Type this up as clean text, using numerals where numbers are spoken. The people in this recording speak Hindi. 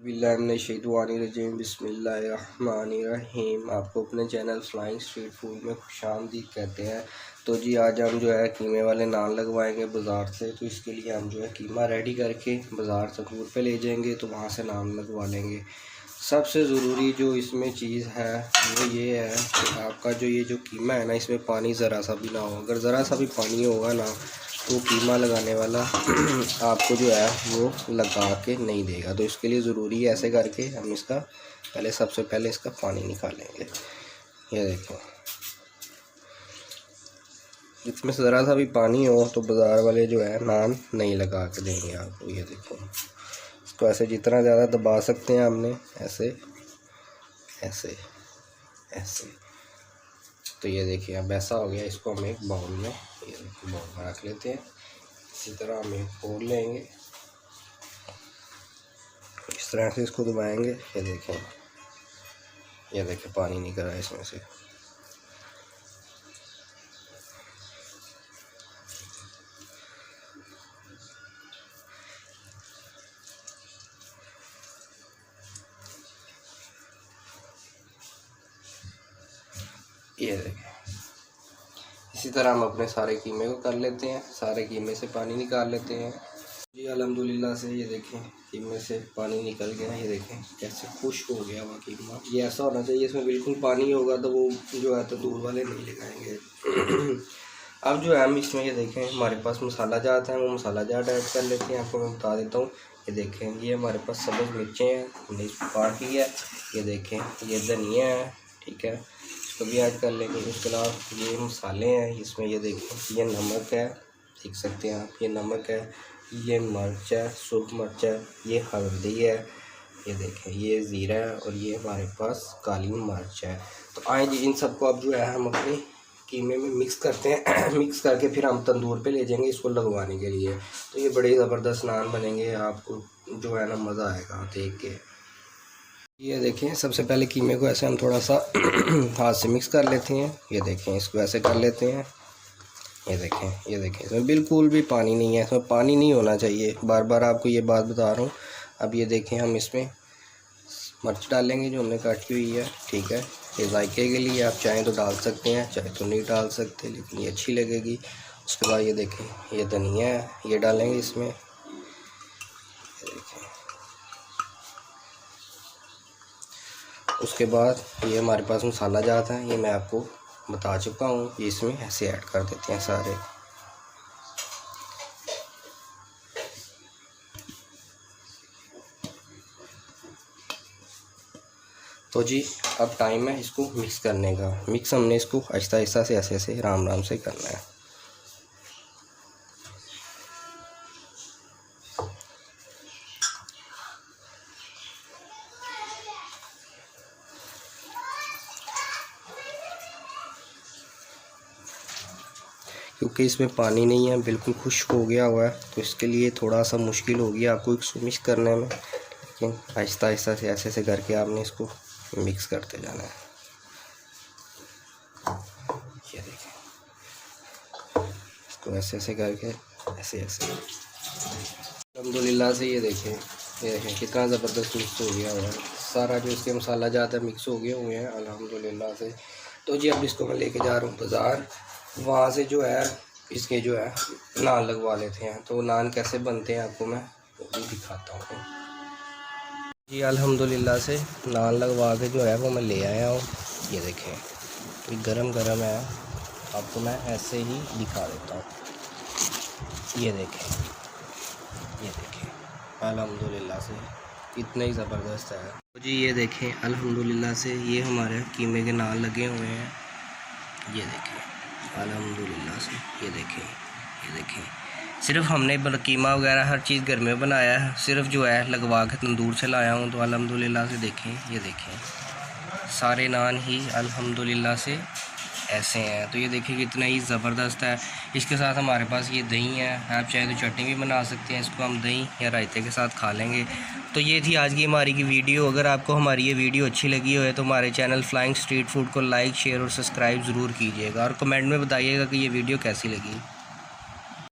बिस्मिल्लाहिर्रहमानिर्रहीम बिस्मिल्लाहिर्रहमानिर्रहीम। आपको अपने चैनल फ्लाइंग स्ट्रीट फूड में खुशामदीद कहते हैं। तो जी आज हम जो है कीमे वाले नान लगवाएंगे बाज़ार से। तो इसके लिए हम जो है कीमा रेडी करके बाज़ार तंदूर पे ले जाएंगे, तो वहाँ से नान लगवा लेंगे। सबसे ज़रूरी जो इसमें चीज़ है वो ये है कि आपका जो ये जो कीमा है ना, इसमें पानी ज़रा सा भी ना हो। अगर ज़रा सा भी पानी होगा ना तो कीमा लगाने वाला आपको जो है वो लगा के नहीं देगा। तो इसके लिए ज़रूरी है ऐसे करके हम इसका सबसे पहले इसका पानी निकालेंगे। ये देखो, इसमें ज़रा सा भी पानी हो तो बाज़ार वाले जो है नान नहीं लगा के देंगे आपको। ये देखो, इसको ऐसे जितना ज़्यादा दबा सकते हैं हमने, ऐसे ऐसे ऐसे। तो ये देखिए अब ऐसा हो गया। इसको हम एक बाउल में, ये देखिए बाउल में रख लेते हैं। इसी तरह हम एक खोल लेंगे, इस तरह से इसको दबाएंगे। ये देखें पानी निकल रहा है इसमें से। ये देखें, इसी तरह हम अपने सारे कीमे को कर लेते हैं। सारे कीमे से पानी निकाल लेते हैं जी अल्हम्दुलिल्लाह से। ये देखें कीमे से पानी निकल गया। ये देखें कैसे खुश्क हो गया हुआ कीमा। ये ऐसा होना चाहिए, इसमें बिल्कुल पानी होगा तो वो जो है तंदूर वाले नहीं लगाएंगे। अब जो है हम इसमें, ये देखें हमारे पास मसाला जात है, वो मसाला जाट ऐड कर लेते हैं। आपको मैं बता देता हूँ। ये देखें ये हमारे पास सब्ज़ मिर्चें हैं, हमने इसको काट लिया। ये देखें ये धनिया है, ठीक है, इसको भी ऐड कर लेंगे। उसके अलावा ये मसाले हैं इसमें। ये देखें ये नमक है, देख सकते हैं आप, ये नमक है, ये मिर्च है, सुर्ख मिर्च है, ये हल्दी है, ये देखें ये ज़ीरा है, और ये हमारे पास काली मिर्च है। तो आए जी इन सबको अब जो है हम अपने कीमे में मिक्स करते हैं। मिक्स करके फिर हम तंदूर पे ले जाएंगे इसको लगवाने के लिए। तो ये बड़े ज़बरदस्त नान बनेंगे, आपको जो है ना मज़ा आएगा देख के। ये देखें सबसे पहले कीमे को ऐसे हम थोड़ा सा हाथ से मिक्स कर लेते हैं। ये देखें इसको ऐसे कर लेते हैं। ये देखें इसमें बिल्कुल भी पानी नहीं है, इसमें पानी नहीं होना चाहिए। बार बार आपको ये बात बता रहा हूँ। अब ये देखें हम इसमें मिर्च डालेंगे जो हमने काटी हुई है, ठीक है। ये जायके के लिए आप चाहें तो डाल सकते हैं, चाहे तो नहीं डाल सकते, लेकिन ये अच्छी लगेगी। उसके बाद ये देखें ये धनिया है, ये डालेंगे इसमें। ये देखें, उसके बाद ये हमारे पास मसाला जाता है, ये मैं आपको बता चुका हूँ। ये इसमें ऐसे ऐड कर देते हैं सारे। तो जी अब टाइम है इसको मिक्स करने का। मिक्स हमने इसको आहिस्ता आहिस्ता से ऐसे ऐसे राम राम से करना है। क्योंकि इसमें पानी नहीं है, बिल्कुल खुश्क हो गया हुआ है, तो इसके लिए थोड़ा सा मुश्किल होगी आपको इसको मिक्स करने में। लेकिन आहिस्ता आहिस्ता से ऐसे ऐसे करके आपने इसको मिक्स करते जाना है। ये देखें इसको ऐसे ऐसे करके ऐसे ऐसे अल्हम्दुलिल्लाह से। ये देखें कितना ज़बरदस्त मिक्स हो गया हुआ है। सारा जो इसके मसाला जाता है मिक्स हो गए हुए हैं अल्हम्दुलिल्लाह से। तो जी अब इसको मैं लेके जा रहा हूँ बाज़ार। वहाँ से जो है इसके जो है नान लगवा लेते हैं। तो नान कैसे बनते हैं आपको मैं वो भी दिखाता हूँ जी। अल्हम्दुलिल्लाह से नान लगवा के जो है वो मैं ले आया हूँ। ये देखें ये गरम गरम है, आपको मैं ऐसे ही दिखा देता हूँ। ये देखें अल्हम्दुलिल्लाह से इतना ही ज़बरदस्त है। तो जी ये देखें अल्हम्दुलिल्लाह से ये हमारे कीमे के नान लगे हुए हैं। ये देखें अल्हम्दुलिल्लाह से। ये देखें सिर्फ हमने कीमा वगैरह हर चीज़ घर में बनाया है, सिर्फ जो है लगवा के तंदूर से लाया हूँ। तो अल्हम्दुलिल्लाह से देखें, ये देखें सारे नान ही अल्हम्दुलिल्लाह से ऐसे हैं। तो ये देखिए कितना ही ज़बरदस्त है। इसके साथ हमारे पास ये दही है, आप चाहे तो चटनी भी बना सकते हैं। इसको हम दही या रायते के साथ खा लेंगे। तो ये थी आज की हमारी की वीडियो। अगर आपको हमारी ये वीडियो अच्छी लगी हो तो हमारे चैनल फ्लाइंग स्ट्रीट फूड को लाइक शेयर और सब्सक्राइब ज़रूर कीजिएगा, और कमेंट में बताइएगा कि ये वीडियो कैसी लगी।